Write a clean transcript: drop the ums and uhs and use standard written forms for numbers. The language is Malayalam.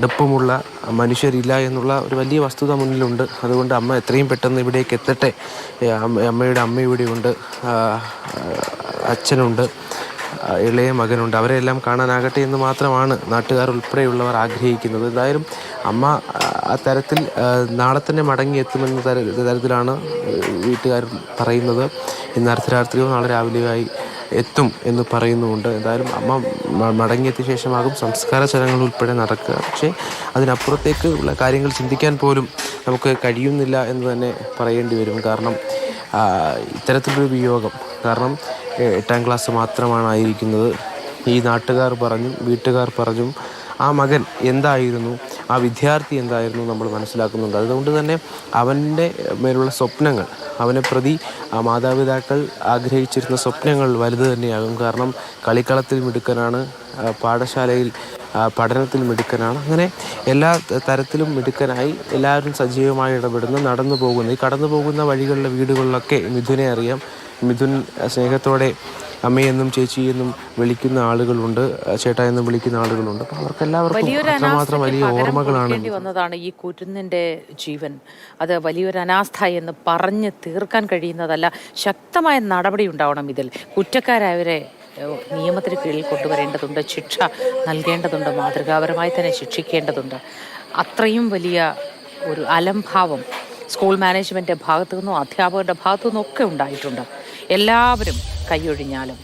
അടുപ്പമുള്ള മനുഷ്യരില്ല എന്നുള്ള ഒരു വലിയ വസ്തുത മുന്നിലുണ്ട്. അതുകൊണ്ട് അമ്മ എത്രയും പെട്ടെന്ന് ഇവിടേക്ക് എത്തട്ടെ. അമ്മയുടെ അമ്മ ഇവിടെയുണ്ട്, അച്ഛനുണ്ട്, ഇളയ മകനുണ്ട്. അവരെല്ലാം കാണാനാകട്ടെ എന്ന് മാത്രമാണ് നാട്ടുകാർ ഉൾപ്പെടെയുള്ളവർ ആഗ്രഹിക്കുന്നത്. എന്തായാലും അമ്മ അത്തരത്തിൽ നാളെ തന്നെ മടങ്ങിയെത്തുമെന്ന തരത്തിലാണ് വീട്ടുകാർ പറയുന്നത്. ഇന്ന് അർദ്ധരാത്രിയോ നാളെ രാവിലെയോ ആയി എത്തും എന്ന് പറയുന്നുമുണ്ട്. എന്തായാലും അമ്മ മടങ്ങിയെത്തിയ ശേഷമാകും സംസ്കാര ചടങ്ങുകൾ ഉൾപ്പെടെ നടക്കുക. പക്ഷേ അതിനപ്പുറത്തേക്ക് ഉള്ള കാര്യങ്ങൾ ചിന്തിക്കാൻ പോലും നമുക്ക് കഴിയുന്നില്ല എന്ന് തന്നെ പറയേണ്ടി വരും. കാരണം ഇത്തരത്തിലൊരു വിയോഗം, കാരണം 8ാം ക്ലാസ് മാത്രമാണ് ആയിരിക്കുന്നത്. ഈ നാട്ടുകാർ പറഞ്ഞും വീട്ടുകാർ പറഞ്ഞും ആ മകൻ എന്തായിരുന്നു, ആ വിദ്യാർത്ഥി എന്തായിരുന്നു നമ്മൾ മനസ്സിലാക്കുന്നുണ്ട്. അതുകൊണ്ട് തന്നെ അവൻ്റെ മേലുള്ള സ്വപ്നങ്ങൾ, അവനെ പ്രതി മാതാപിതാക്കൾ ആഗ്രഹിച്ചിരുന്ന സ്വപ്നങ്ങൾ വലുത് തന്നെയാകും. കാരണം കളിക്കളത്തിൽ മിടുക്കനാണ്, പാഠശാലയിൽ പഠനത്തിൽ മിടുക്കനാണ്, അങ്ങനെ എല്ലാ തരത്തിലും മിടുക്കനായി എല്ലാവരും സജീവമായി ഇടപെടുന്ന, ഈ കടന്നു പോകുന്ന വഴികളിലെ വീടുകളിലൊക്കെ മിഥുനെ അറിയാം. മിഥുൻ സ്നേഹത്തോടെ അമ്മയെന്നും ചേച്ചിയെന്നും വിളിക്കുന്ന ആളുകളുണ്ട്, ചേട്ടാ എന്നും വിളിക്കുന്ന ആളുകളുണ്ട്. അപ്പോൾ അവർക്കെല്ലാവർക്കും അത്രമാത്രം വലിയ ഓർമ്മകളാണ് വന്നതാണ് ഈ കുരുന്നിൻ്റെ ജീവൻ. അത് വലിയൊരു അനാസ്ഥ എന്ന് പറഞ്ഞ് തീർക്കാൻ കഴിയുന്നതല്ല. ശക്തമായ നടപടി ഉണ്ടാവണം. ഇതിൽ കുറ്റക്കാരായവരെ നിയമത്തിന് കീഴിൽ കൊണ്ടുവരേണ്ടതുണ്ട്, ശിക്ഷ നൽകേണ്ടതുണ്ട്, മാതൃകാപരമായി തന്നെ ശിക്ഷിക്കേണ്ടതുണ്ട്. അത്രയും വലിയ ഒരു അലംഭാവം സ്കൂൾ മാനേജ്മെൻറ്റിൻ്റെ ഭാഗത്തു നിന്നും അധ്യാപകരുടെ ഭാഗത്തു നിന്നും ഒക്കെ ഉണ്ടായിട്ടുണ്ട്. എല്ലാവരും കൈയൊഴിഞ്ഞാലും